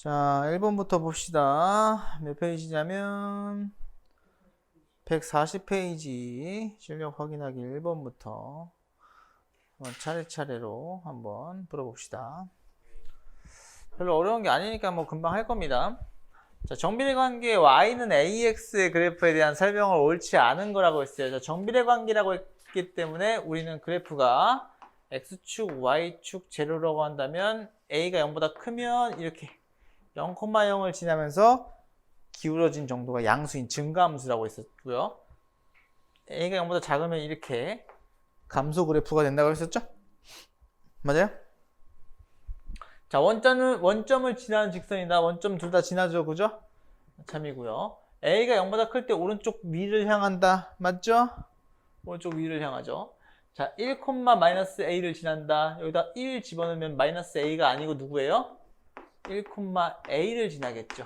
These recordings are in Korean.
자, 1번부터 봅시다. 몇 페이지냐면 140페이지 실력 확인하기 1번부터 차례차례로 한번 풀어봅시다. 별로 어려운 게 아니니까 뭐 금방 할 겁니다. 자, 정비례 관계 y는 ax의 그래프에 대한 설명을 옳지 않은 거라고 했어요. 자, 정비례 관계라고 했기 때문에 우리는 그래프가 x축, y축 제로라고 한다면 a가 0보다 크면 이렇게 0,0을 지나면서 기울어진 정도가 양수인 증가함수라고 했었고요. a가 0보다 작으면 이렇게 감소 그래프가 된다고 했었죠? 맞아요? 자, 원점을 지나는 직선이다. 원점 둘 다 지나죠, 그죠? 참이고요. a가 0보다 클 때 오른쪽 위를 향한다. 맞죠? 오른쪽 위를 향하죠. 자, 1, -a를 지난다. 여기다 1 집어넣으면 -a가 아니고 누구예요? 1,a를 지나겠죠.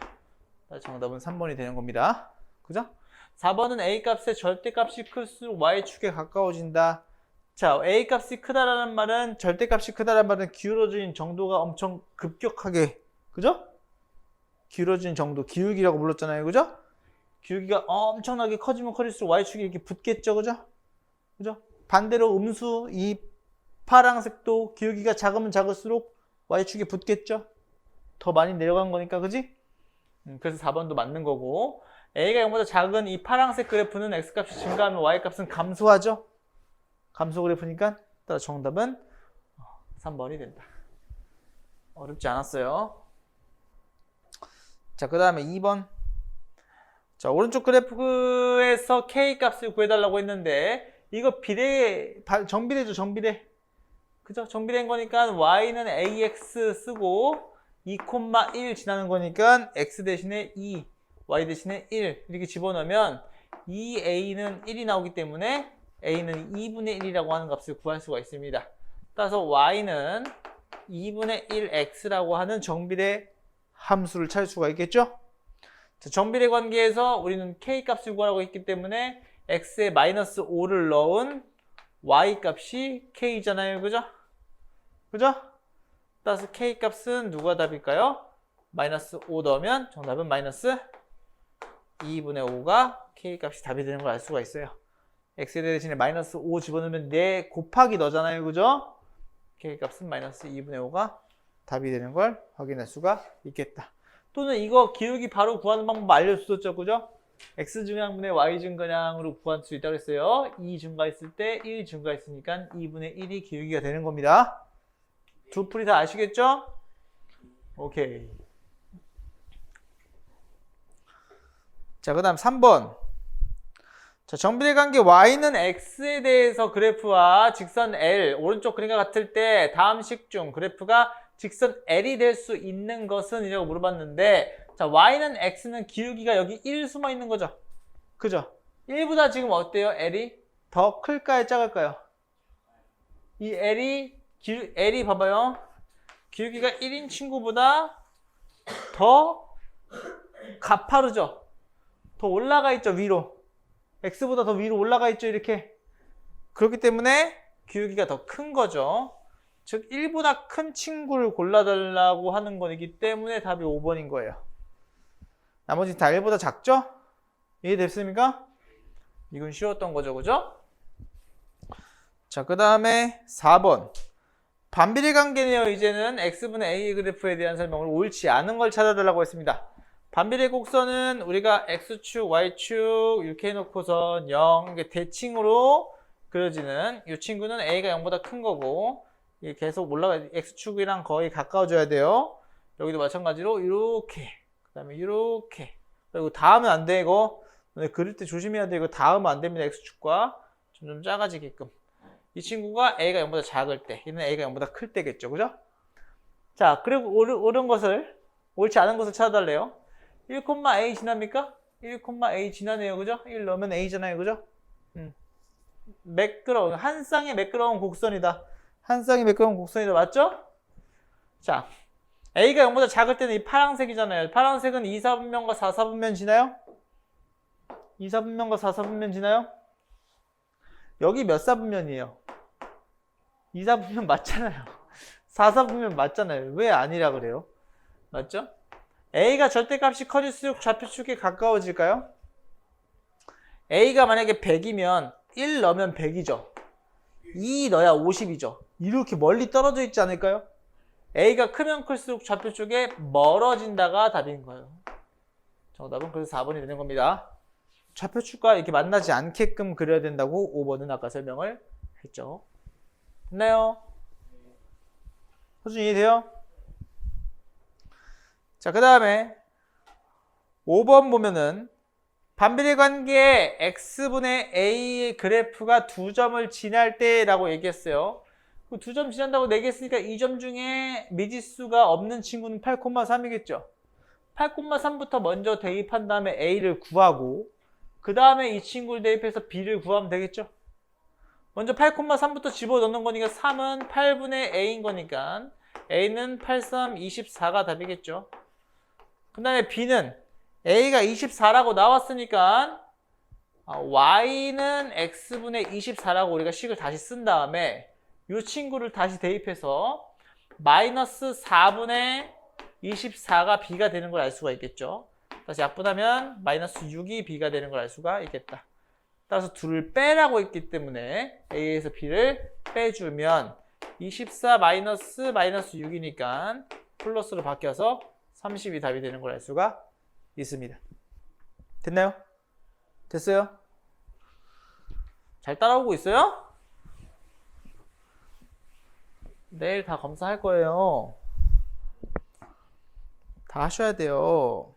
정답은 3번이 되는 겁니다. 그죠? 4번은 a 값의 절대값이 클수록 y축에 가까워진다. 자, a 값이 크다라는 말은, 절대값이 크다라는 말은 기울어진 정도가 엄청 급격하게, 그죠? 기울어진 정도, 기울기라고 불렀잖아요. 그죠? 기울기가 엄청나게 커지면 커질수록 y축이 이렇게 붙겠죠. 그죠? 그죠? 반대로 음수, 이 파란색도 기울기가 작으면 작을수록 y축에 붙겠죠? 더 많이 내려간 거니까, 그지? 그래서 4번도 맞는 거고, a가 0보다 작은 이 파란색 그래프는 x값이 증가하면 y값은 감소하죠? 감소 그래프니까 따라 정답은 3번이 된다. 어렵지 않았어요. 자, 그 다음에 2번. 자, 오른쪽 그래프에서 k값을 구해달라고 했는데, 이거 정비례죠, 정비례. 그죠? 정비례인 거니까 y는 ax 쓰고 2,1 지나는 거니까 x 대신에 2, y 대신에 1 이렇게 집어넣으면 2a는 1이 나오기 때문에 a는 2분의 1이라고 하는 값을 구할 수가 있습니다. 따라서 y는 2분의 1x라고 하는 정비례 함수를 찾을 수가 있겠죠? 자, 정비례 관계에서 우리는 k 값을 구하라고 했기 때문에 x에 -5를 넣은 y 값이 k잖아요. 그죠? 그죠? 따라서 k 값은 누가 답일까요? -5 넣으면 정답은 -2분의 5가 k 값이 답이 되는 걸 알 수가 있어요. x 대신에 -5 집어넣으면 4 곱하기 너잖아요. 그죠? k 값은 -2분의 5가 답이 되는 걸 확인할 수가 있겠다. 또는 이거 기울기 바로 구하는 방법 알려줬었죠. 그죠? x 증가분의 y 증가량으로 구할 수 있다고 했어요. 2 증가했을 때 1 증가했으니까 2분의 1이 기울기가 되는 겁니다. 두 풀이 다 아시겠죠? 오케이. 자, 그 다음 3번. 자, 정비례 관계 y는 x에 대해서 그래프와 직선 L, 오른쪽 그림과 같을 때 다음 식 중 그래프가 직선 L이 될 수 있는 것은? 이라고 물어봤는데, 자, y는 x는 기울기가 여기 1 숨어 있는 거죠. 그죠? 1보다 지금 어때요? L이? 더 클까요? 작을까요? 이 L이 봐봐요. 기울기가 1인 친구보다 더 가파르죠? 더 올라가 있죠, 위로. x보다 더 위로 올라가 있죠, 이렇게. 그렇기 때문에 기울기가 더 큰 거죠. 즉 1보다 큰 친구를 골라달라고 하는 거이기 때문에 답이 5번인 거예요. 나머지 다 1보다 작죠? 이해됐습니까? 이건 쉬웠던 거죠, 그죠? 자, 그 다음에 4번. 반비례 관계네요. 이제는 x분의 a 그래프에 대한 설명을 옳지 않은 걸 찾아달라고 했습니다. 반비례 곡선은 우리가 x축, y축 이렇게 해놓고선 0, 이게 대칭으로 그려지는 이 친구는 a가 0보다 큰 거고, 이게 계속 x축이랑 거의 가까워져야 돼요. 여기도 마찬가지로 이렇게, 그 다음에 이렇게. 그리고 닿으면 안 돼, 이거. 그릴 때 조심해야 돼. 이거 닿으면 안 됩니다. x축과 점점 작아지게끔. 이 친구가 a가 0보다 작을 때, 얘는 a가 0보다 클 때겠죠. 그죠? 자, 그리고 옳지 않은 것을 찾아달래요. 1,a 지납니까? 1,a 지나네요. 그죠? 1 넣으면 a잖아요. 그죠? 매끄러운, 한 쌍의 매끄러운 곡선이다. 한 쌍의 매끄러운 곡선이다. 맞죠? 자, a가 0보다 작을 때는 이 파란색이잖아요. 파란색은 2, 4분면과 4, 4분면 지나요? 2, 4분면과 4, 4분면 지나요? 여기 몇 4분면이에요? 2, 4분면 맞잖아요. 4, 4분면 맞잖아요. 왜 아니라 그래요? 맞죠? A가 절대값이 커질수록 좌표축에 가까워질까요? A가 만약에 100이면 1 넣으면 100이죠. 2 넣어야 50이죠. 이렇게 멀리 떨어져 있지 않을까요? A가 크면 클수록 좌표축에 멀어진다가 답인 거예요. 정답은 그래서 4번이 되는 겁니다. 좌표축과 이렇게 만나지 않게끔 그려야 된다고 5번은 아까 설명을 했죠. 됐나요? 서준 이해돼요? 자, 그 다음에 5번 보면은 반비례 관계의 x분의 a의 그래프가 2점을 지날 때라고 얘기했어요. 2점 지난다고 얘기했으니까 이 점 중에 미지수가 없는 친구는 8,3이겠죠. 8,3부터 먼저 대입한 다음에 a를 구하고 그 다음에 이 친구를 대입해서 b를 구하면 되겠죠. 먼저 8,3부터 집어넣는 거니까 3은 8분의 a인 거니까 a는 8, 3, 24가 답이겠죠. 그 다음에 b는 a가 24라고 나왔으니까 y는 x분의 24라고 우리가 식을 다시 쓴 다음에 이 친구를 다시 대입해서 마이너스 4분의 24가 b가 되는 걸 알 수가 있겠죠. 다시 약분하면 마이너스 6이 b가 되는 걸 알 수가 있겠다. 따라서 둘을 빼라고 했기 때문에 a에서 b를 빼주면 24 마이너스 6이니까 플러스로 바뀌어서 30이 답이 되는 걸 알 수가 있습니다. 됐나요? 됐어요? 잘 따라오고 있어요? 내일 다 검사할 거예요. 다 하셔야 돼요.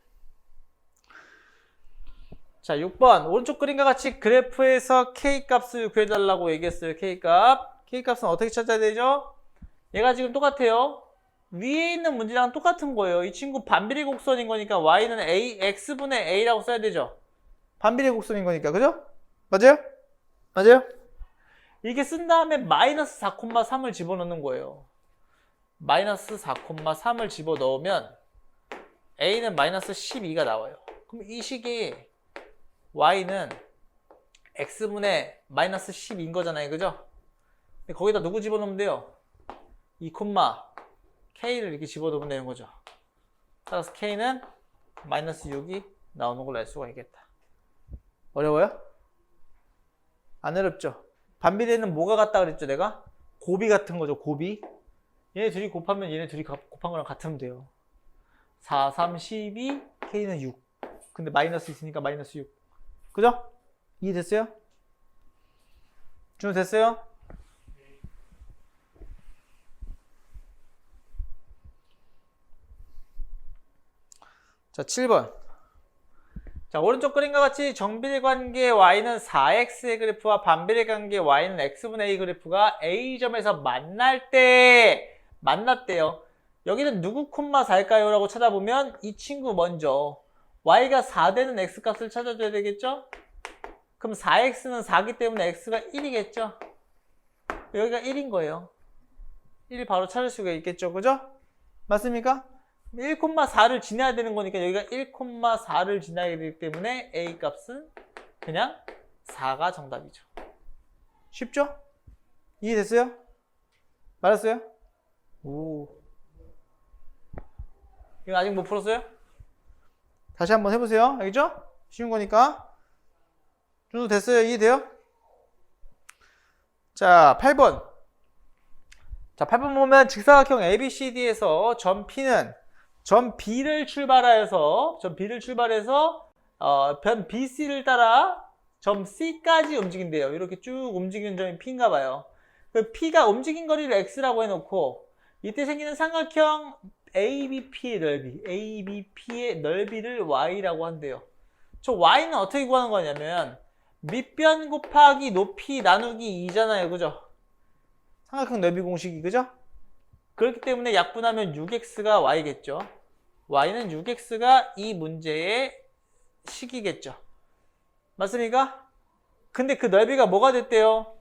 자, 6번 오른쪽 그림과 같이 그래프에서 K값을 구해달라고 얘기했어요. K값. K값은 어떻게 찾아야 되죠? 얘가 지금 똑같아요. 위에 있는 문제랑 똑같은 거예요. 이 친구 반비례 곡선인 거니까 y는 x분의 a라고 써야 되죠. 반비례 곡선인 거니까, 그죠? 맞아요? 맞아요? 이렇게 쓴 다음에 마이너스 4,3을 집어넣는 거예요. 마이너스 4,3을 집어넣으면 a는 마이너스 12가 나와요. 그럼 이 식이 y는 x분의 마이너스 10인 거잖아요. 그죠? 거기다 누구 집어넣으면 돼요? 2, k를 이렇게 집어넣으면 되는 거죠. 따라서 k는 마이너스 6이 나오는 걸 알 수가 있겠다. 어려워요? 안 어렵죠? 반비례는 뭐가 같다 그랬죠 내가? 곱이 같은 거죠. 곱이. 얘네 둘이 곱하면 얘네 둘이 곱한 거랑 같으면 돼요. 4, 3, 12, k는 6. 근데 마이너스 있으니까 마이너스 6. 그죠? 이해됐어요? 준호 됐어요? 자, 7번. 자, 오른쪽 그림과 같이 정비례 관계 y는 4x의 그래프와 반비례 관계 y는 x분의 a 그래프가 a점에서 만났대요. 여기는 누구 콤마 4일까요? 라고 찾아보면 이 친구 먼저 y가 4 되는 x값을 찾아줘야 되겠죠? 그럼 4x는 4기 때문에 x가 1이겠죠? 여기가 1인 거예요. 1 바로 찾을 수가 있겠죠? 그죠? 맞습니까? 1,4를 지나야 되는 거니까 여기가 1,4를 지나야 되기 때문에 a 값은 그냥 4가 정답이죠. 쉽죠? 이해됐어요? 말았어요? 오. 이거 아직 못 풀었어요? 다시 한번 해보세요. 알겠죠? 쉬운 거니까. 준호 됐어요? 이해돼요? 자, 8번. 자, 8번 보면 직사각형 ABCD에서 점 P는 점 B를 출발해서 변 BC를 따라 점 C까지 움직인대요. 이렇게 쭉 움직이는 점이 P인가 봐요. 그 P가 움직인 거리를 X라고 해놓고 이때 생기는 삼각형 ABP의 넓이를 Y라고 한대요. 저 Y는 어떻게 구하는 거냐면 밑변 곱하기 높이 나누기 2잖아요. 그죠? 삼각형 넓이 공식이 그죠? 그렇기 때문에 약분하면 6x가 y겠죠. y는 6x가 이 문제의 식이겠죠. 맞습니까? 근데 그 넓이가 뭐가 됐대요?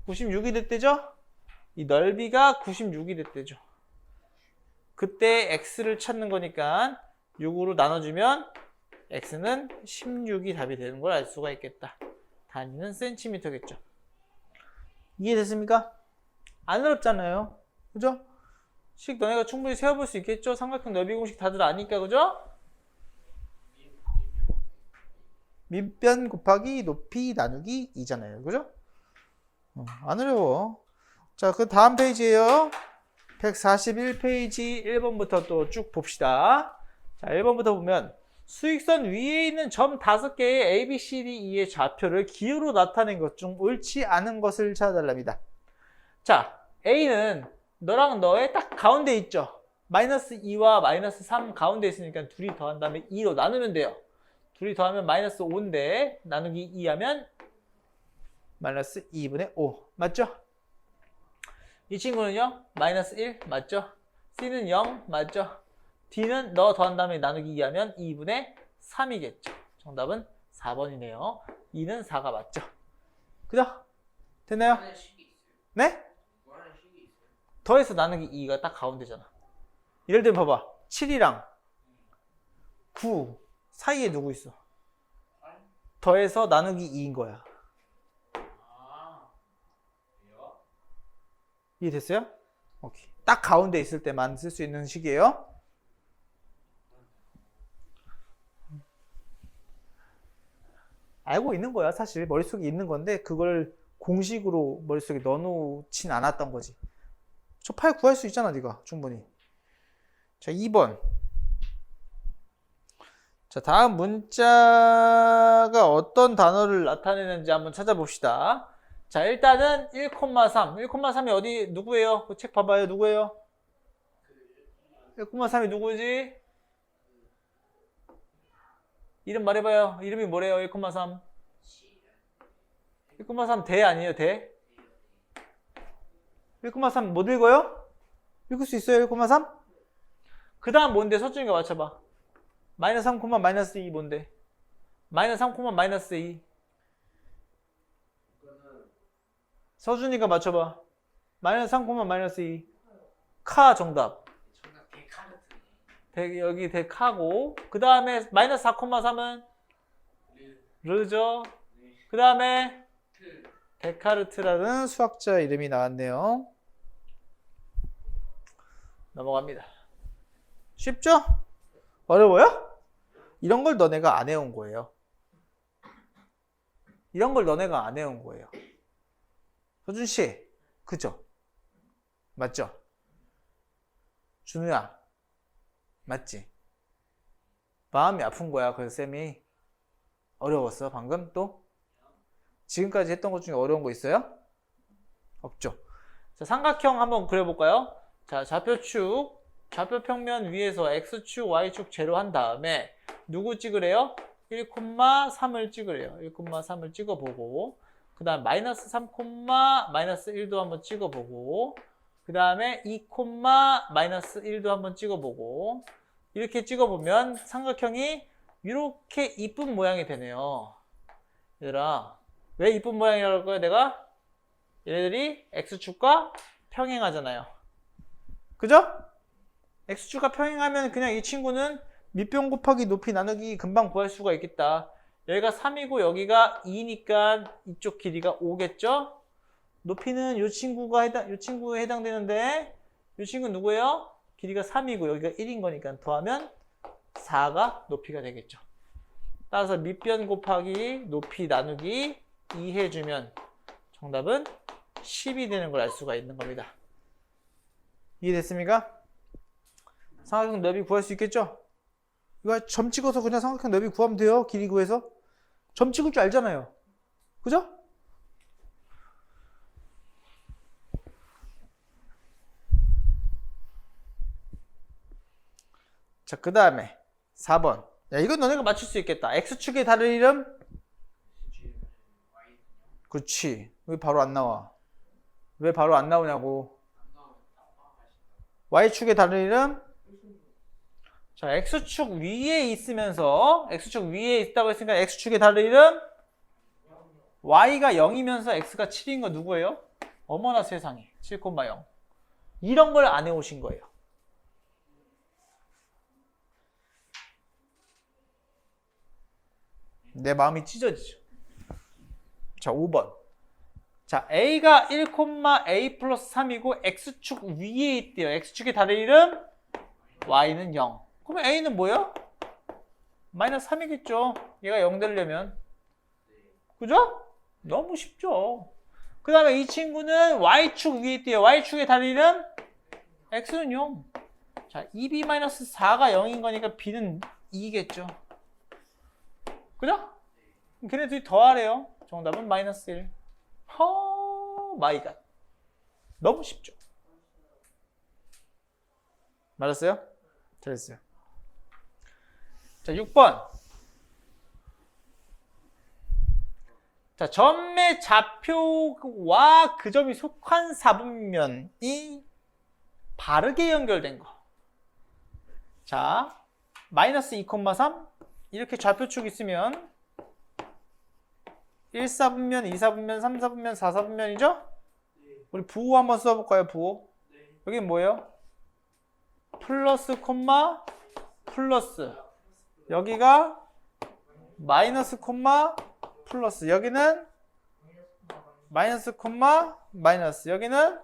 96이 됐대죠? 이 넓이가 96이 됐대죠. 그때 x를 찾는 거니까 6으로 나눠주면 x는 16이 답이 되는 걸 알 수가 있겠다. 단위는 센티미터겠죠. 이해됐습니까? 안 어렵잖아요. 그죠? 식 너네가 충분히 세워볼 수 있겠죠? 삼각형 넓이 공식 다들 아니까, 그죠? 밑변 곱하기 높이 나누기 2잖아요. 그죠? 안 어려워. 자, 그 다음 페이지에요. 141페이지 1번부터 또 쭉 봅시다. 자, 1번부터 보면 수익선 위에 있는 점 5개의 A, B, C, D, E의 좌표를 기호로 나타낸 것 중 옳지 않은 것을 찾아달랍니다. 자, A는 너랑 너의 딱 가운데 있죠. 마이너스 2와 마이너스 3 가운데 있으니까 둘이 더한 다음에 2로 나누면 돼요. 둘이 더하면 마이너스 5인데 나누기 2 하면 마이너스 2분의 5 맞죠? 이 친구는요 마이너스 1 맞죠? C는 0 맞죠? D는 너 더한 다음에 나누기 2 하면 2분의 3이겠죠. 정답은 4번이네요. 2는 4가 맞죠? 그죠? 됐나요? 네? 더해서 나누기 2가 딱 가운데잖아. 예를 들면 봐봐. 7이랑 9 사이에 누구 있어? 더해서 나누기 2인 거야. 이해됐어요? 오케이. 딱 가운데 있을 때만 쓸 수 있는 식이에요. 알고 있는 거야. 사실 머릿속에 있는 건데 그걸 공식으로 머릿속에 넣어놓진 않았던 거지. 저 파이 구할 수 있잖아, 네가 충분히. 자, 2번. 자, 다음 문자가 어떤 단어를 나타내는지 한번 찾아봅시다. 자, 일단은 1,3. 1,3이 어디, 누구예요? 그 책 봐봐요. 누구예요? 1,3이 누구지? 이름 말해봐요. 이름이 뭐래요? 1,3. 1,3 대 아니에요? 대? 1,3 못 읽어요? 읽을 수 있어요? 1,3? 그 다음 뭔데? 서준이가 맞춰봐. 마이너스 3, 마이너스 2 뭔데? 마이너스 3, 마이너스 2. 서준이가 맞춰봐. 마이너스 3, 마이너스 2. 카 정답. 여기 데카고. 그 다음에 마이너스 4, 3은 르죠. 그 다음에 데카르트라는 수학자 이름이 나왔네요. 넘어갑니다. 쉽죠? 어려워요? 이런 걸 너네가 안 해온 거예요. 이런 걸 너네가 안 해온 거예요. 서준 씨, 그죠? 맞죠? 준우야, 맞지? 마음이 아픈 거야. 그래서 쌤이 어려웠어. 방금 또? 지금까지 했던 것 중에 어려운 거 있어요? 없죠? 자, 삼각형 한번 그려볼까요? 자, 좌표축, 좌표 평면 위에서 x축, y축 제로 한 다음에 누구 찍으래요? 1,3을 찍으래요. 1,3을 찍어보고 그 다음 마이너스 3, 마이너스 1도 한번 찍어보고 그 다음에 2, 마이너스 1도 한번 찍어보고 이렇게 찍어보면 삼각형이 이렇게 이쁜 모양이 되네요. 얘들아, 왜 이쁜 모양이라고 할 거야 내가? 얘네들이 x축과 평행하잖아요. 그죠? x축과 평행하면 그냥 이 친구는 밑변 곱하기 높이 나누기 금방 구할 수가 있겠다. 여기가 3이고 여기가 2니까 이쪽 길이가 5겠죠? 높이는 이 친구에 해당되는데 이 친구는 누구예요? 길이가 3이고 여기가 1인 거니까 더하면 4가 높이가 되겠죠. 따라서 밑변 곱하기 높이 나누기 2 해주면 정답은 10이 되는 걸 알 수가 있는 겁니다. 이해됐습니까? 삼각형 넓이 구할 수 있겠죠? 이거 점 찍어서 그냥 삼각형 넓이 구하면 돼요. 길이 구해서. 점 찍을 줄 알잖아요. 그죠? 자, 그 다음에 4번. 야, 이건 너네가 맞출 수 있겠다. X축의 다른 이름? 그렇지. 왜 바로 안 나와? 왜 바로 안 나오냐고. Y축의 다른 이름? 자, X축 위에 있으면서 X축 위에 있다고 했으니까 X축의 다른 이름? Y가 0이면서 X가 7인 거 누구예요? 어머나 세상에. 7,0. 이런 걸 안 해오신 거예요. 내 마음이 찢어지죠. 자, 5번. 자, a가 1, a 플러스 3이고 x축 위에 있대요. x축의 다른 이름 y는 0. 그러면 a는 뭐예요? 마이너스 3이겠죠. 얘가 0 되려면. 그죠? 너무 쉽죠. 그 다음에 이 친구는 y축 위에 있대요. y축의 다른 이름 x는 0. 자, 2b-4가 0인 거니까 b는 2겠죠. 그죠? 걔네 둘이 더하래요. 정답은 마이너스 1. 허, 마이 갓. 너무 쉽죠? 맞았어요? 잘했어요. 자, 6번. 자, 점의 좌표와 그 점이 속한 사분면이 바르게 연결된 거. 자, 마이너스 2,3 이렇게 좌표축 있으면 1사분면, 2사분면, 3사분면, 4사분면이죠? 우리 부호 한번 써볼까요? 부호. 여기 뭐예요? 플러스, 콤마, 플러스. 여기가 마이너스, 콤마, 플러스. 여기는 마이너스, 콤마, 마이너스. 여기는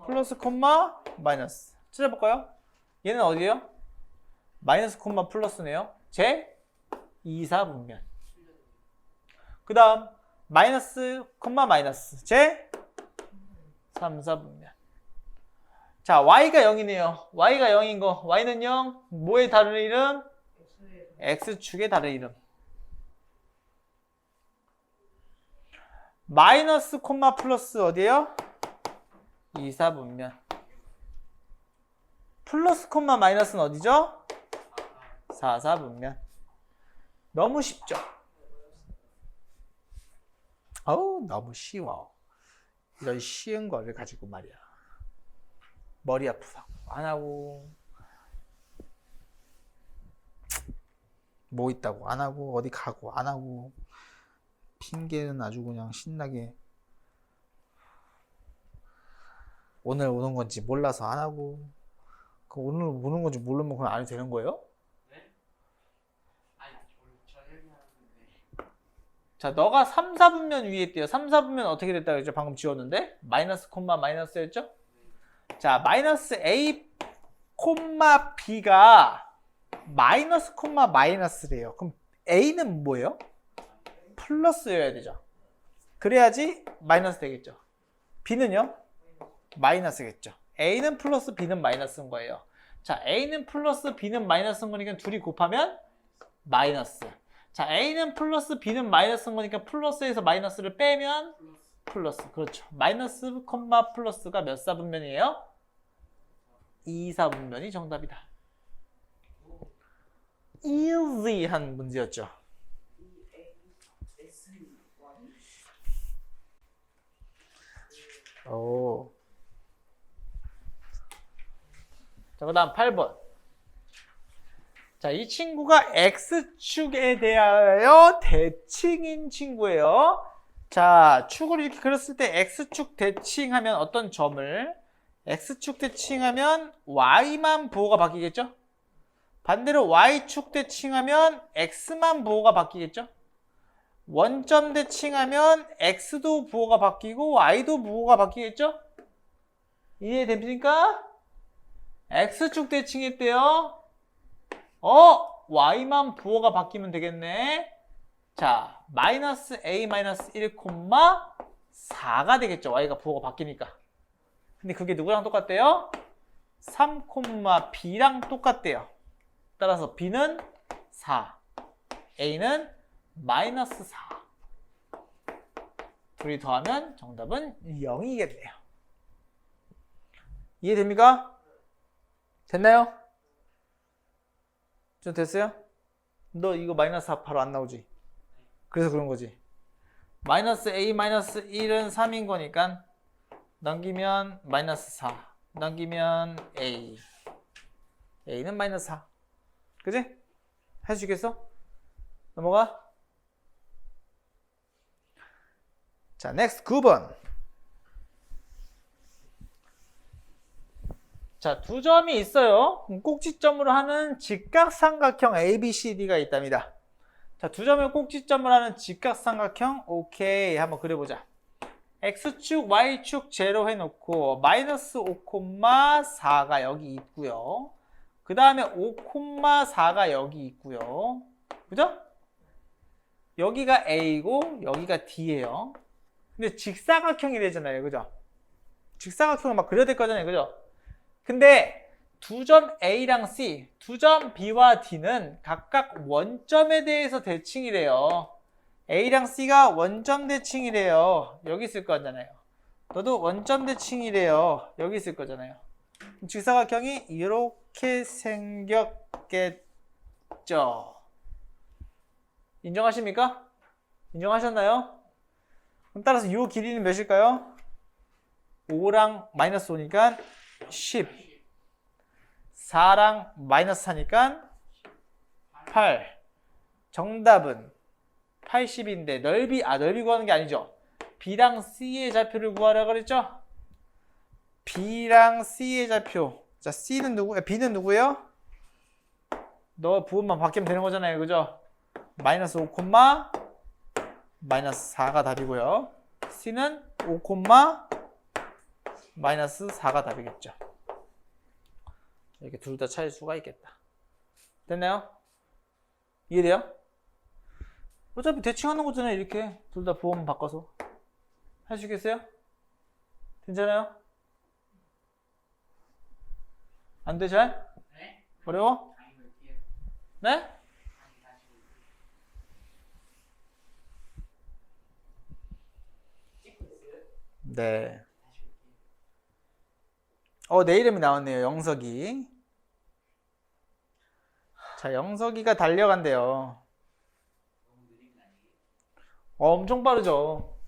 플러스, 콤마, 마이너스. 찾아볼까요? 얘는 어디예요? 마이너스, 콤마, 플러스네요. 제 2사분면. 그 다음 마이너스, 콤마, 마이너스. 제 3사분면. 자, y가 0이네요. y가 0인 거. y는 0. 뭐의 다른 이름? x축의 다른 이름. 마이너스, 콤마, 플러스 어디에요? 2사분면. 플러스, 콤마, 마이너스는 어디죠? 4사분면. 너무 쉽죠? 어우, 너무 쉬워. 이런 쉬운 거를 가지고 말이야. 머리 아프다고 안 하고, 뭐 있다고 안 하고, 어디 가고 안 하고, 핑계는 아주 그냥 신나게 오늘 오는 건지 몰라서 안 하고, 그 오늘 오는 건지 모르면 그냥 안 해도 되는 거예요? 네? 아니, 자, 너가 3, 4분면 위에 있대요. 3, 4분면 어떻게 됐다고 했죠? 방금 지웠는데? 마이너스, 콤마, 마이너스였죠? 자, 마이너스 A, 콤마 B가 마이너스, 콤마, 마이너스래요. 그럼 A는 뭐예요? 플러스여야 되죠. 그래야지 마이너스 되겠죠. B는요? 마이너스겠죠. A는 플러스, B는 마이너스인 거예요. 자, A는 플러스, B는 마이너스인 거니까 둘이 곱하면 마이너스. 자, A는 플러스, B는 마이너스인 거니까 플러스에서 마이너스를 빼면 플러스. 그렇죠. 마이너스, 콤마, 플러스가 몇 사분면이에요? 2사분면이 정답이다. easy한 문제였죠. 오. 자, 그 다음 8번. 자, 이 친구가 X축에 대하여 대칭인 친구예요. 자, 축을 이렇게 그렸을 때 X축 대칭하면 어떤 점을? X축 대칭하면 Y만 부호가 바뀌겠죠? 반대로 Y축 대칭하면 X만 부호가 바뀌겠죠? 원점 대칭하면 X도 부호가 바뀌고 Y도 부호가 바뀌겠죠? 이해됩니까? X축 대칭했대요. Y만 부호가 바뀌면 되겠네. 자, 마이너스 A 마이너스 1, 4가 되겠죠. Y가 부호가 바뀌니까. 근데 그게 누구랑 똑같대요? 3, B랑 똑같대요. 따라서 B는 4, A는 마이너스 4. 둘이 더하면 정답은 0이겠네요. 이해됩니까? 됐나요? 좀 됐어요? 너 이거 마이너스 4 바로 안 나오지? 그래서 그런 거지. 마이너스 A 마이너스 1은 3인 거니까 넘기면 마이너스 4. 넘기면 A. A는 마이너스 4. 그지? 할 수 있겠어? 넘어가. 자, next 9번. 자, 두 점이 있어요. 꼭지점으로 하는 직각삼각형 ABCD가 있답니다. 자, 두 점을 꼭지점으로 하는 직각삼각형, 오케이. 한번 그려보자. x축, y축 제로 해놓고 마이너스 5,4가 여기 있고요. 그 다음에 5,4가 여기 있고요. 그죠? 여기가 A고 여기가 D예요. 근데 직사각형이 되잖아요. 그죠? 직사각형을 막 그려야 될 거잖아요. 그죠? 근데 두 점 A랑 C, 두 점 B와 D는 각각 원점에 대해서 대칭이래요. A랑 C가 원점 대칭이래요. 여기 있을 거잖아요. 너도 원점 대칭이래요. 여기 있을 거잖아요. 직사각형이 이렇게 생겼겠죠. 인정하십니까? 인정하셨나요? 그럼 따라서 이 길이는 몇일까요? 5랑 마이너스 5니까 10. 4랑 마이너스 4니까 8. 정답은 80인데 넓이 구하는 게 아니죠. B랑 C의 좌표를 구하라 그랬죠? B랑 C의 좌표. 자, C는 B는 누구예요? 너 부호만 바뀌면 되는 거잖아요. 그죠? 마이너스 5, 마이너스 4가 답이고요. C는 5, 마이너스 4가 답이겠죠. 이렇게 둘 다 차일 수가 있겠다. 됐나요? 이해돼요? 어차피 대칭하는 거잖아요. 이렇게 둘 다 부호만 바꿔서 할 수 있겠어요? 괜찮아요? 안 돼, 잘? 네? 어려워? 네? 네. 내 이름이 나왔네요. 영석이. 자, 영석이가 달려간대요. 엄청 빠르죠.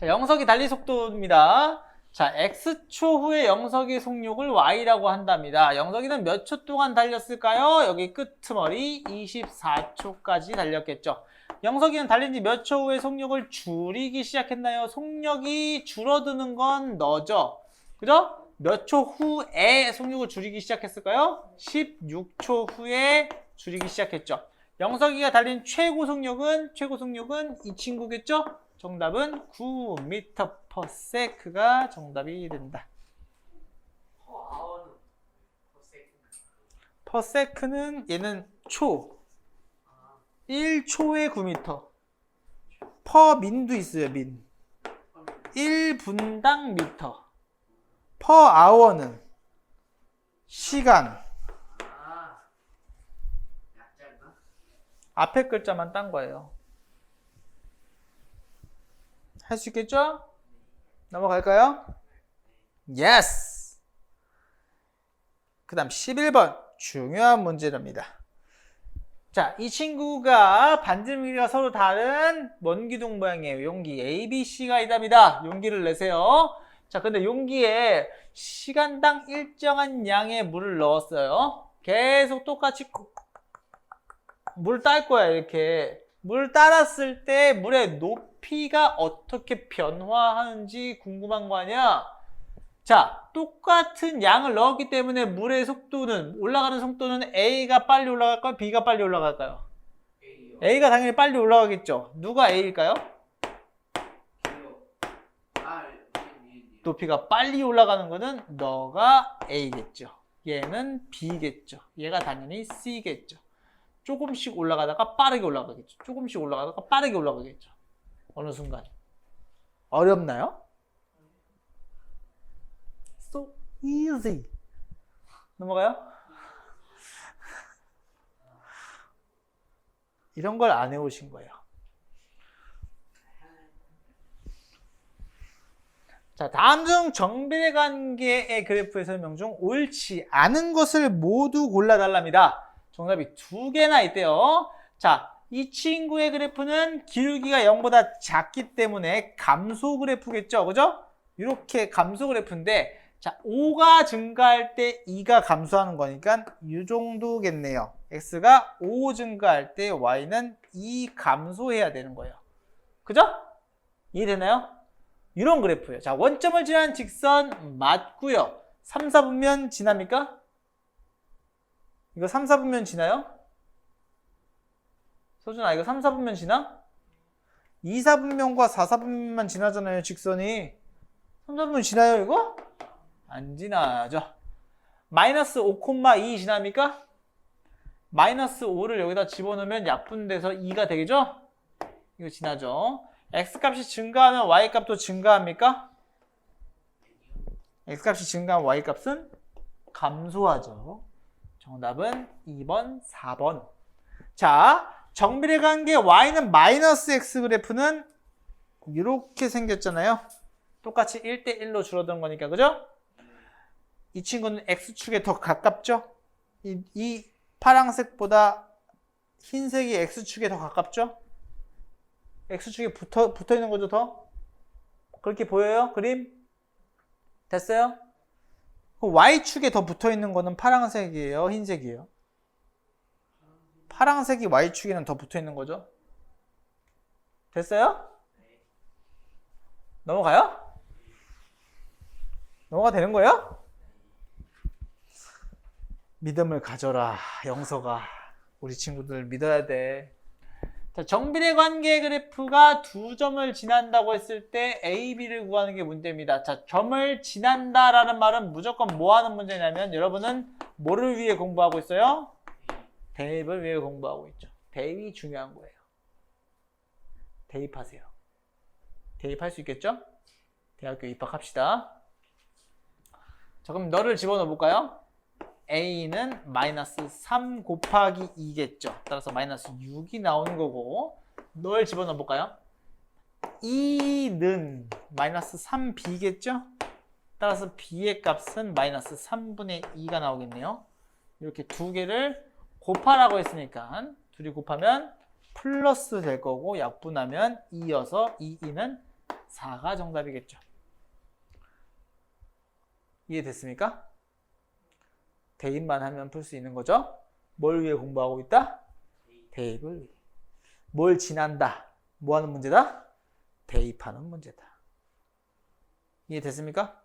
자, 영석이 달리 속도입니다. 자, X초 후에 영석이 속력을 Y라고 한답니다. 영석이는 몇 초 동안 달렸을까요? 여기 끄트머리 24초까지 달렸겠죠. 영석이는 달린 지 몇 초 후에 속력을 줄이기 시작했나요? 속력이 줄어드는 건 너죠. 그죠? 몇 초 후에 속력을 줄이기 시작했을까요? 16초 후에 줄이기 시작했죠. 영석이가 달린 최고 속력은 이 친구겠죠? 정답은 9m/s가 정답이 된다. 퍼세크는 얘는 초. 1초에 9m. 퍼민도 있어요, 민. 1분당 미터. 퍼아워는 시간. 앞에 글자만 딴 거예요. 할 수 있겠죠? 넘어갈까요? Yes! 그 다음 11번 중요한 문제랍니다. 자, 이 친구가 반지름이가 서로 다른 원기둥 모양이에요. 용기 A, B, C가 있답니다. 용기를 내세요. 자, 근데 용기에 시간당 일정한 양의 물을 넣었어요. 계속 똑같이 물 딸 거야. 이렇게 물 따랐을 때 물의 높이가 어떻게 변화하는지 궁금한 거 아니야? 자, 똑같은 양을 넣었기 때문에 물의 속도는, 올라가는 속도는 A가 빨리 올라갈까요? B가 빨리 올라갈까요? A요. A가 당연히 빨리 올라가겠죠. 누가 A일까요? 높이가 빨리 올라가는 거는 너가 A겠죠. 얘는 B겠죠. 얘가 당연히 C겠죠. 조금씩 올라가다가 빠르게 올라가겠죠. 조금씩 올라가다가 빠르게 올라가겠죠. 어느 순간. 어렵나요? So easy. 넘어가요? 이런 걸 안 해오신 거예요. 자, 다음 중 정비례 관계의 그래프의 설명 중 옳지 않은 것을 모두 골라달랍니다. 정답이 두 개나 있대요. 자, 이 친구의 그래프는 기울기가 0보다 작기 때문에 감소 그래프겠죠. 그죠? 이렇게 감소 그래프인데, 자, 5가 증가할 때 2가 감소하는 거니까 이 정도겠네요. x가 5 증가할 때 y는 2 감소해야 되는 거예요. 그죠? 이해되나요? 이런 그래프예요. 자, 원점을 지난 직선 맞고요. 3, 4분면 지납니까? 이거 3, 4분면 지나요? 소준아, 이거 3, 4분면 지나? 2, 4분면과 4, 4분면만 지나잖아요, 직선이. 3, 4분면 지나요, 이거? 안 지나죠. 마이너스 5,2 지납니까? 마이너스 5를 여기다 집어넣으면 약분돼서 2가 되겠죠? 이거 지나죠. x값이 증가하면 y값도 증가합니까? x값이 증가하면 y값은 감소하죠. 정답은 2번, 4번. 자, 정비례 관계 y는 마이너스 x 그래프는 이렇게 생겼잖아요. 똑같이 1대1로 줄어드는 거니까, 그죠? 이 친구는 x축에 더 가깝죠? 이 파란색보다 흰색이 x축에 더 가깝죠? x축에 붙어 있는 거죠, 더? 그렇게 보여요? 그림? 됐어요? y축에 더 붙어 있는 거는 파란색이에요, 흰색이에요? 파란색이 y축에는 더 붙어 있는 거죠? 됐어요? 넘어가요? 넘어가 되는 거예요? 믿음을 가져라, 영서가. 우리 친구들 믿어야 돼. 자, 정비례 관계 그래프가 두 점을 지난다고 했을 때 A, B를 구하는 게 문제입니다. 자, 점을 지난다라는 말은 무조건 뭐 하는 문제냐면 여러분은 뭐를 위해 공부하고 있어요? 대입을 위해 공부하고 있죠. 대입이 중요한 거예요. 대입하세요. 대입할 수 있겠죠? 대학교 입학합시다. 자, 그럼 너를 집어넣어 볼까요? A는 마이너스 3 곱하기 2겠죠. 따라서 마이너스 6이 나오는 거고, 널 집어넣어 볼까요? 2는 마이너스 3B겠죠? 따라서 B의 값은 마이너스 3분의 2가 나오겠네요. 이렇게 두 개를 곱하라고 했으니까 둘이 곱하면 플러스 될 거고 약분하면 2여서 2는 4가 정답이겠죠. 이해됐습니까? 대입만 하면 풀 수 있는 거죠. 뭘 위해 공부하고 있다? 대입을 위해. 뭘 지난다? 뭐 하는 문제다? 대입하는 문제다. 이해됐습니까?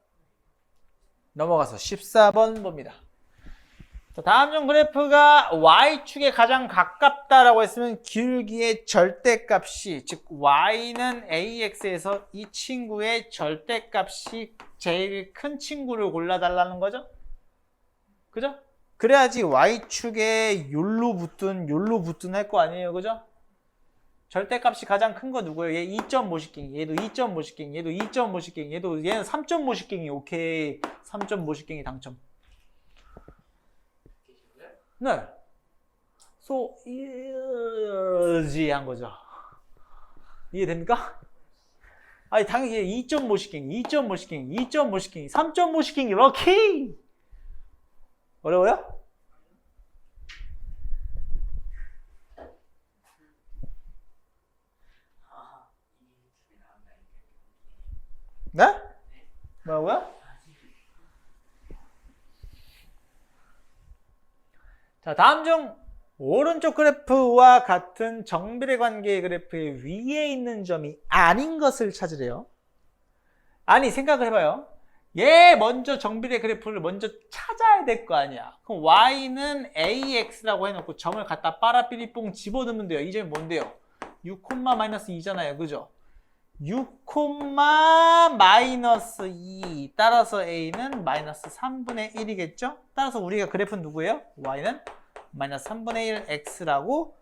넘어가서 14번 봅니다. 자, 다음 중 그래프가 y축에 가장 가깝다라고 했으면 기울기의 절대값이, 즉 y는 ax에서 이 친구의 절대값이 제일 큰 친구를 골라달라는 거죠. 그죠? 그래야지 y축에 요로 붙든 할 거 아니에요. 그죠? 절대값이 가장 큰 거 누구예요? 얘 2.5식갱이, 얘도 2.5식갱이, 얘도 2.5식갱이, 얘는 3.5식갱이. 오케이. 3.5식갱이 당첨. 네. So easy 한 거죠. 이해됩니까? 아니, 당연히 2.5식갱이, 2.5식갱이, 2.5식갱이, 3.5식갱이, 이렇게! 어려워요? 네? 뭐라고요? 자, 다음 중 오른쪽 그래프와 같은 정비례 관계의 그래프의 위에 있는 점이 아닌 것을 찾으래요. 아니, 생각을 해봐요. 얘 먼저 정비례 그래프를 먼저 찾아야 될 거 아니야. 그럼 y는 ax라고 해놓고 점을 갖다 빠라삐리뽕 집어넣으면 돼요. 이 점이 뭔데요? 6, 마이너스 2잖아요. 그죠? 6, 마이너스 2. 따라서 a는 마이너스 3분의 1이겠죠? 따라서 우리가 그래프는 누구예요? y는 마이너스 3분의 1 x라고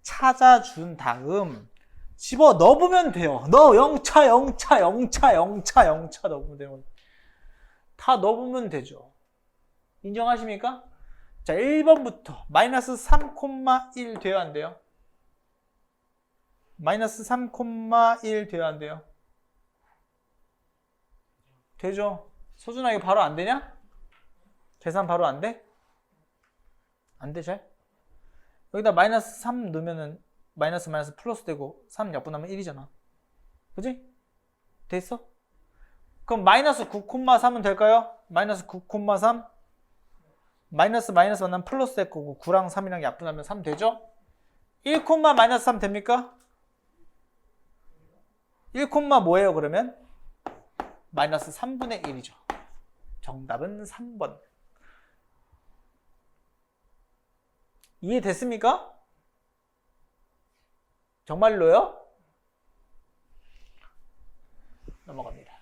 찾아준 다음 집어 넣어보면 돼요. 영차 넣어보면 되는 거예요. 다 넣어보면 되죠. 인정하십니까? 자, 1번부터 마이너스 3,1 돼야 안 돼요? 마이너스 3,1 돼야 안 돼요? 되죠? 소준아, 이거 바로 안 되냐? 계산 바로 안 돼? 안 돼, 잘? 여기다 마이너스 3 넣으면은 마이너스 플러스 되고 3 약분하면 1이잖아. 그지? 됐어? 그럼 마이너스 9,3은 될까요? 마이너스 9,3? 마이너스 만나면 플러스 될 거고 9랑 3이랑 약분하면 3 되죠? 1, 마이너스 3 됩니까? 1, 뭐예요 그러면? 마이너스 3분의 1이죠. 정답은 3번. 이해됐습니까? 정말로요? 넘어갑니다.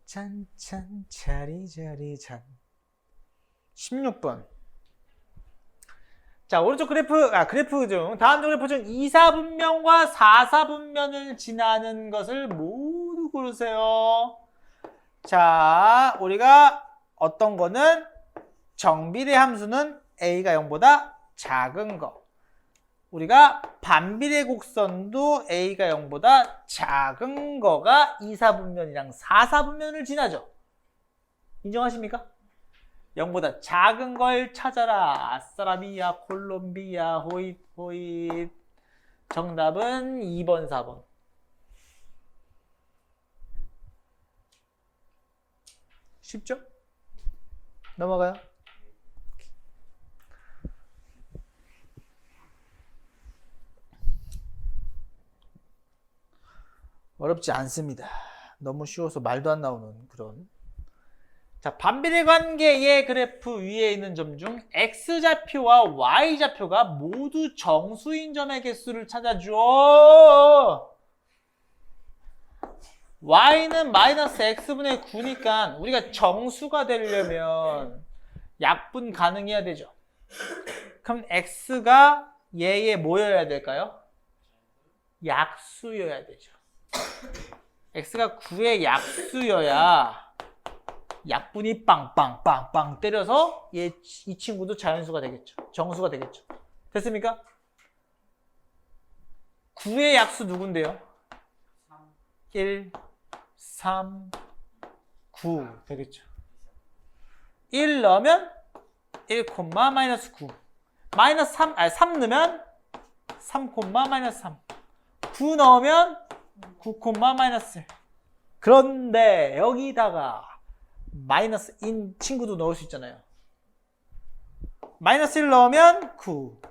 찬찬 자리자리 잔. 16번. 자, 오른쪽 그래프 중 다음 그래프 중 2사분면과 4사분면을 지나는 것을 모두 고르세요. 자, 우리가 어떤 거는 정비례 함수는 a가 0보다 작은 거. 우리가 반비례 곡선도 a가 0보다 작은 거가 2사분면이랑 4사분면을 지나죠. 인정하십니까? 0보다 작은 걸 찾아라. 아싸라비아, 콜롬비아, 호잇, 호잇. 정답은 2번, 4번. 쉽죠? 넘어가요. 어렵지 않습니다. 너무 쉬워서 말도 안 나오는 그런. 자, 반비례 관계의 그래프 위에 있는 점 중 x좌표와 y좌표가 모두 정수인 점의 개수를 찾아줘. y는 마이너스 x분의 9니까 우리가 정수가 되려면 약분 가능해야 되죠. 그럼 x가 얘의 뭐여야 될까요? 약수여야 되죠. x가 9의 약수여야 약분이 빵빵빵빵 때려서 이 친구도 자연수가 되겠죠. 정수가 되겠죠. 됐습니까? 9의 약수 누군데요? 1, 3, 9 되겠죠. 1 넣으면 1, 마이너스 9. 마이너스 3, 3 넣으면 3, 마이너스 3. 9 넣으면 9, 마이너스 1. 그런데 여기다가 마이너스 인 친구도 넣을 수 있잖아요. 마이너스 1 넣으면 9.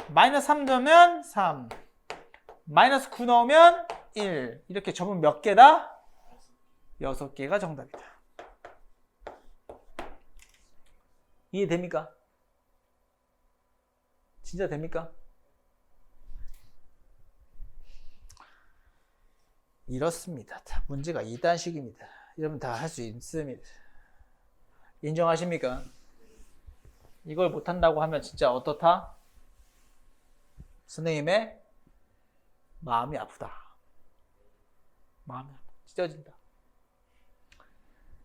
마이너스 3 넣으면 3. 마이너스 9 넣으면 1. 이렇게 접으면 몇 개다? 6개가 정답이다. 이해됩니까? 진짜 됩니까? 이렇습니다. 다 문제가 2단식입니다. 여러분 다 할 수 있습니다. 인정하십니까? 이걸 못한다고 하면 진짜 어떻다? 선생님의 마음이 아프다. 마음이 찢어진다.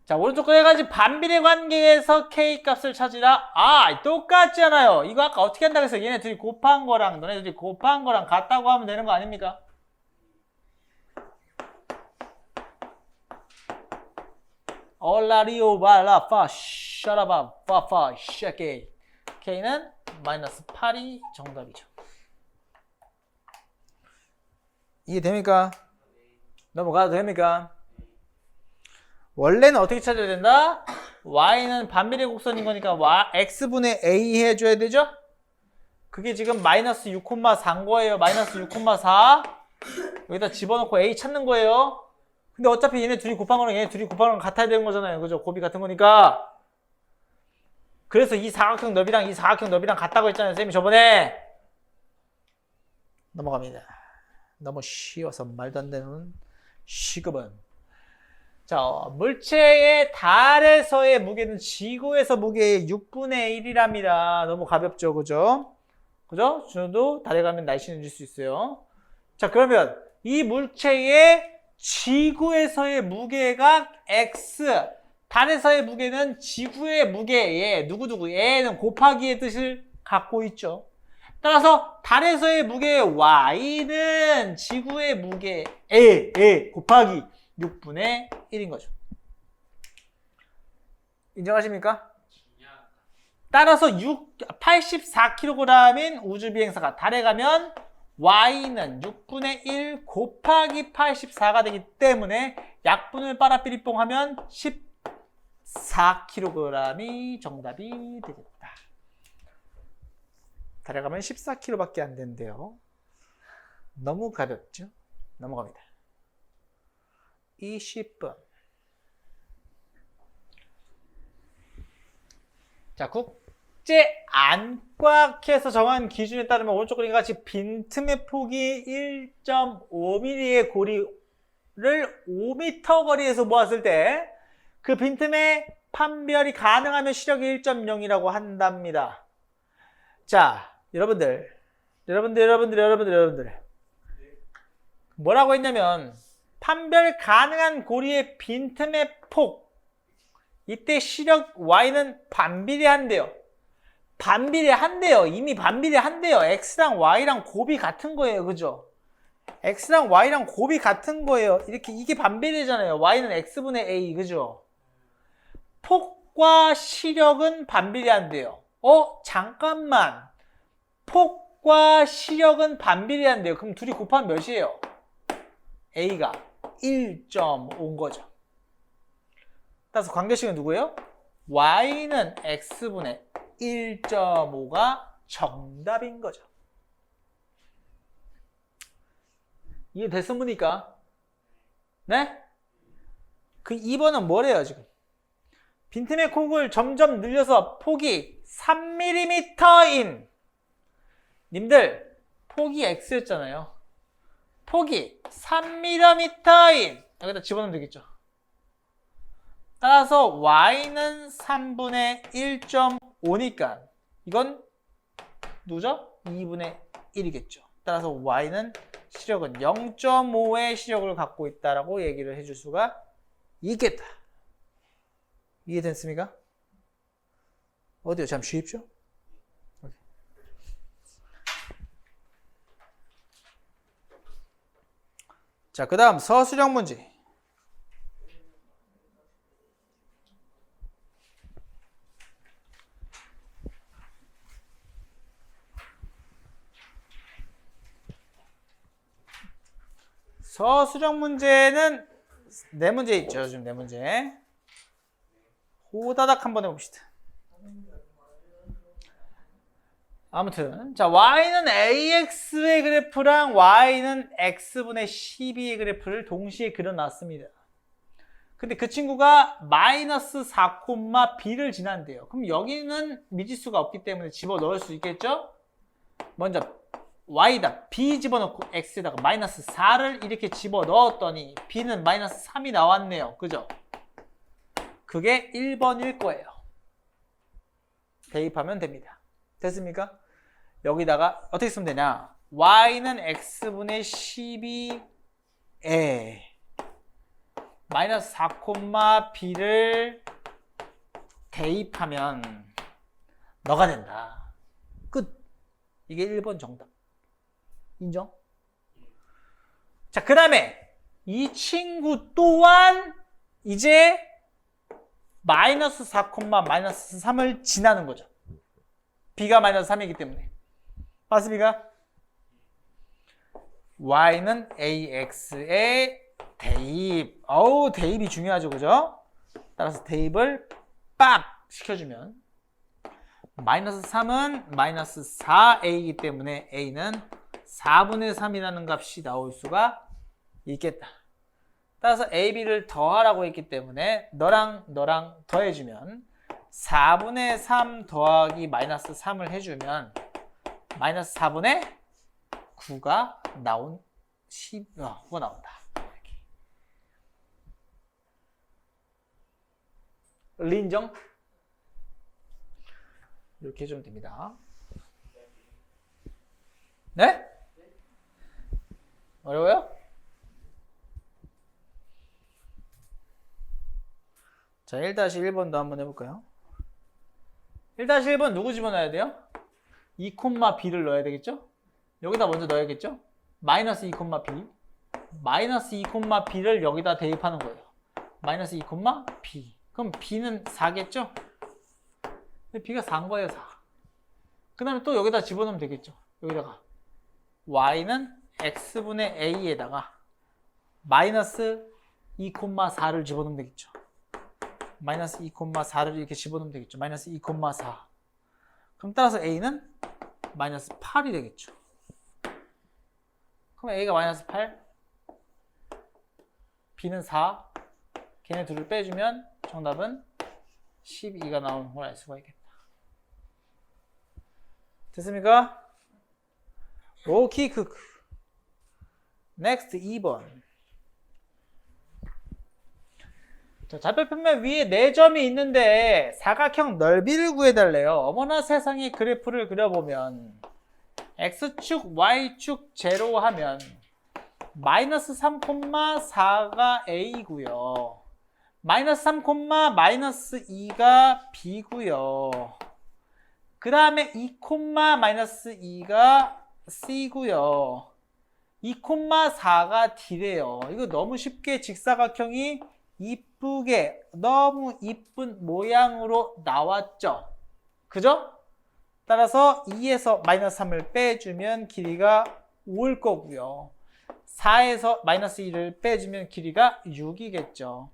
자, 오른쪽 거 해가지고 반비례 관계에서 k 값을 찾으라. 아, 똑같잖아요. 이거 아까 어떻게 한다고 해서 얘네 둘이 곱한 거랑 너네들이 곱한 거랑 같다고 하면 되는 거 아닙니까? 얼라리오 발라파 샤라바 파파 샤케. k는 마이너스 8이 정답이죠. 이해됩니까? 넘어가도 됩니까? 원래는 어떻게 찾아야 된다? y는 반비례 곡선인 거니까 x분의 a 해줘야 되죠? 그게 지금 마이너스 6,4인 거예요. 마이너스 6,4. 여기다 집어넣고 a 찾는 거예요. 근데 어차피 얘네 둘이 곱한 거랑 얘네 둘이 곱한 거랑 같아야 되는 거잖아요. 그죠? 곱이 같은 거니까. 그래서 이 사각형 너비랑 이 사각형 너비랑 같다고 했잖아요. 선생님이 저번에. 넘어갑니다. 너무 쉬워서 말도 안 되는 시급은. 자, 물체의 달에서의 무게는 지구에서 무게의 6분의 1이랍니다. 너무 가볍죠, 그죠? 그죠? 준호도 달에 가면 날씬해질 수 있어요. 자, 그러면 이 물체의 지구에서의 무게가 x, 달에서의 무게는 지구의 무게에 누구누구 얘는 곱하기의 뜻을 갖고 있죠. 따라서 달에서의 무게 y는 지구의 무게에 곱하기 6분의 1인 거죠. 인정하십니까? 따라서 84kg인 우주비행사가 달에 가면 y는 6분의 1 곱하기 84가 되기 때문에 약분을 빠라삐리뽕 하면 14kg이 정답이 되겠다. 달에 가면 14kg밖에 안 된대요. 너무 가볍죠? 넘어갑니다. 20번. 자, 실제 안꽉해서 정한 기준에 따르면 오른쪽 그림과 같이 빈틈의 폭이 1.5mm의 고리를 5m 거리에서 모았을 때 그 빈틈의 판별이 가능하면 시력이 1.0이라고 한답니다. 자, 여러분들 뭐라고 했냐면 판별 가능한 고리의 빈틈의 폭, 이때 시력 Y는 반비례한대요. 이미 반비례한대요. X랑 Y랑 곱이 같은 거예요. 그죠? X랑 Y랑 곱이 같은 거예요. 이게 반비례잖아요. Y는 X분의 A. 그죠? 폭과 시력은 반비례한대요. 잠깐만. 폭과 시력은 반비례한대요. 그럼 둘이 곱하면 몇이에요? A가 1.5인 거죠. 따라서 관계식은 누구예요? Y는 X분의 1.5가 정답인 거죠. 이해됐습니까? 네? 그 2번은 뭐래요, 지금? 빈틈의 폭을 점점 늘려서 폭이 3mm인. 님들, 폭이 X였잖아요. 폭이 3mm인. 여기다 집어넣으면 되겠죠. 따라서 Y는 3분의 1.5니까 이건 누구죠? 2분의 1이겠죠. 따라서 Y는 시력은 0.5의 시력을 갖고 있다라고 얘기를 해줄 수가 있겠다. 이해됐습니까? 어디요? 잠시 쉬십시오. 자, 그 다음 서술형 문제. 서술형 문제는 네 문제 있죠. 지금 네 문제. 호다닥 한번 해봅시다. 아무튼 자, Y는 AX의 그래프랑 Y는 X분의 12의 그래프를 동시에 그려놨습니다. 근데 그 친구가 마이너스 4,B를 지난대요. 그럼 여기는 미지수가 없기 때문에 집어넣을 수 있겠죠? 먼저 Y다 B 집어넣고 X에다가 마이너스 4를 이렇게 집어넣었더니 B는 마이너스 3이 나왔네요. 그죠? 그게 1번일 거예요. 대입하면 됩니다. 됐습니까? 여기다가 어떻게 쓰면 되냐? Y는 X분의 12에 마이너스 4,B를 대입하면 너가 된다. 끝. 이게 1번 정답. 인정? 자, 그 다음에 이 친구 또한 이제 마이너스 4, 마이너스 3을 지나는 거죠. B가 마이너스 3이기 때문에. 맞습니까? Y는 AX의 대입. 대입이 중요하죠. 그죠? 따라서 대입을 빡 시켜주면 마이너스 3은 마이너스 4A이기 때문에 A는 4분의 3이라는 값이 나올 수가 있겠다. 따라서 A, B를 더하라고 했기 때문에 너랑 더해주면 4분의 3 더하기 마이너스 3을 해주면 마이너스 4분의 9가 나온다. 인정? 이렇게 해주면 됩니다. 네? 어려워요? 자, 1-1번도 한번 해볼까요? 1-1번 누구 집어넣어야 돼요? 2,B를 넣어야 되겠죠? 여기다 먼저 넣어야겠죠? 마이너스 2,B. 마이너스 2,B를 여기다 대입하는 거예요. 마이너스 2,B. 그럼 B는 4겠죠? B가 4인 거예요, 4. 그 다음에 또 여기다 집어넣으면 되겠죠? 여기다가 Y는 X분의 A에다가 마이너스 2,4를 집어넣으면 되겠죠? 마이너스 2,4를 이렇게 집어넣으면 되겠죠? 마이너스 2,4. 그럼 따라서 A는 마이너스 8이 되겠죠? 그럼 A가 마이너스 8, B는 4, 걔네 둘을 빼주면 정답은 12가 나오는 걸 알 수가 있겠다. 됐습니까? 오케이, next 2번. 자, 좌표평면 위에 4점이 있는데 사각형 넓이를 구해달래요. 어머나 세상에 그래프를 그려보면 X축, Y축 제로 하면 마이너스 3,4가 A고요. 마이너스 3, 마이너스 2가 B고요. 그 다음에 2, 마이너스 2가 C고요. 2, 4가 D래요. 이거 너무 쉽게 직사각형이 이쁘게 너무 이쁜 모양으로 나왔죠. 그죠? 따라서 2에서 마이너스 3을 빼주면 길이가 5일 거고요. 4에서 마이너스 2를 빼주면 길이가 6이겠죠.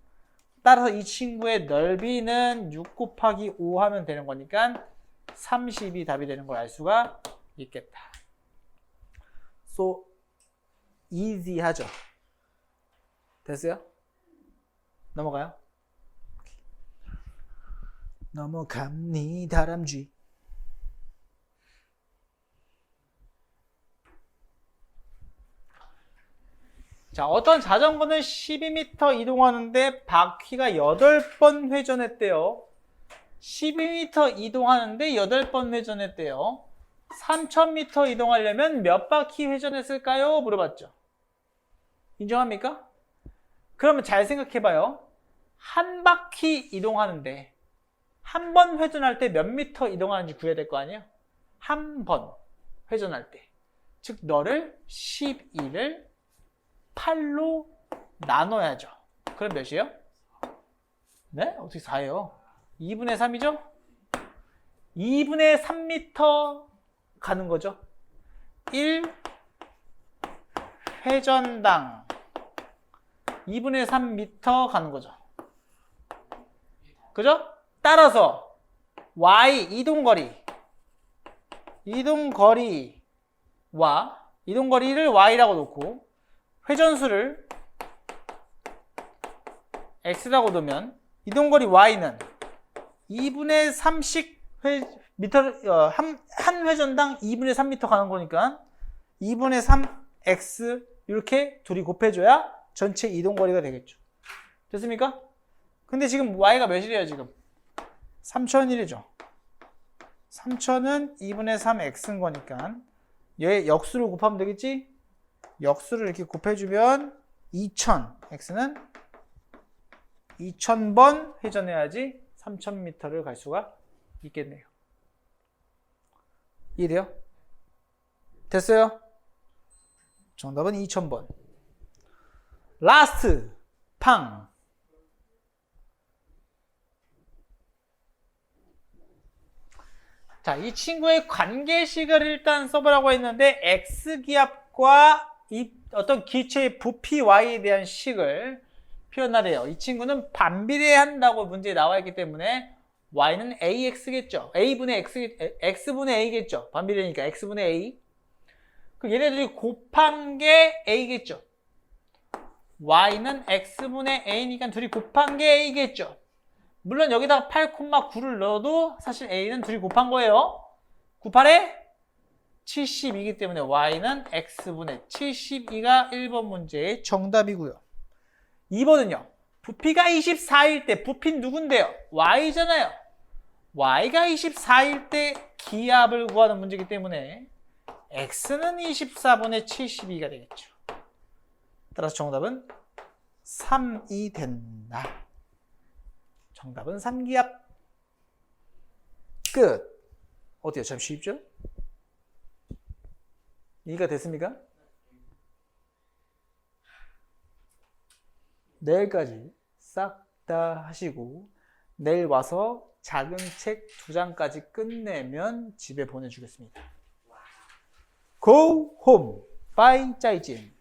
따라서 이 친구의 넓이는 6 곱하기 5 하면 되는 거니까 30이 답이 되는 걸 알 수가 있겠다. So easy 하죠. 됐어요? 넘어가요? 넘어갑니 다람쥐. 자, 어떤 자전거는 12m 이동하는데 바퀴가 8번 회전했대요. 12m 이동하는데 8번 회전했대요. 3000m 이동하려면 몇 바퀴 회전했을까요? 물어봤죠. 인정합니까? 그러면 잘 생각해봐요. 한 바퀴 이동하는데 한 번 회전할 때 몇 미터 이동하는지 구해야 될 거 아니에요? 한 번 회전할 때. 즉 너를 12를 8로 나눠야죠. 그럼 몇이에요? 네? 어떻게 4예요? 2분의 3이죠? 2분의 3m 가는 거죠. 1 회전당 2분의 3m 가는 거죠. 그죠? 따라서 y 이동거리를 y라고 놓고 회전수를 x라고 두면 이동거리 y는 2분의 3씩 한 회전당 2분의 3m 가는 거니까 2분의 3x 이렇게 둘이 곱해줘야 전체 이동거리가 되겠죠. 됐습니까? 근데 지금 y가 몇이래요 지금? 3000이래죠. 3000은 2분의 3x인 거니까 얘 역수를 곱하면 되겠지? 역수를 이렇게 곱해주면 2000, x는 2000번 회전해야지 3000m를 갈 수가 있겠네요. 이해돼요? 됐어요? 정답은 2000번. 라스트 팡. 자, 이 친구의 관계식을 일단 써보라고 했는데 X기압과 이 어떤 기체의 부피 Y에 대한 식을 표현하래요. 이 친구는 반비례한다고 문제에 나와 있기 때문에 Y는 AX겠죠. X분의 A겠죠. 반비례니까 X분의 A. 그럼 얘네들이 곱한 게 A겠죠. Y는 X분의 A니까 둘이 곱한 게 A겠죠. 물론 여기다가 8,9를 넣어도 사실 A는 둘이 곱한 거예요. 98에 72이기 때문에 Y는 X분의 72가 1번 문제의 정답이고요. 2번은요. 부피가 24일 때 부피는 누군데요? Y잖아요. Y가 24일 때 기압을 구하는 문제이기 때문에 X는 24분의 72가 되겠죠. 따라서 정답은 3이 된다. 정답은 3기압. 끝. 어때요? 참 쉽죠? 이해가 됐습니까? 내일까지 싹 다 하시고 내일 와서 작은 책 2장까지 끝내면 집에 보내주겠습니다. Go home. Bye, 再见.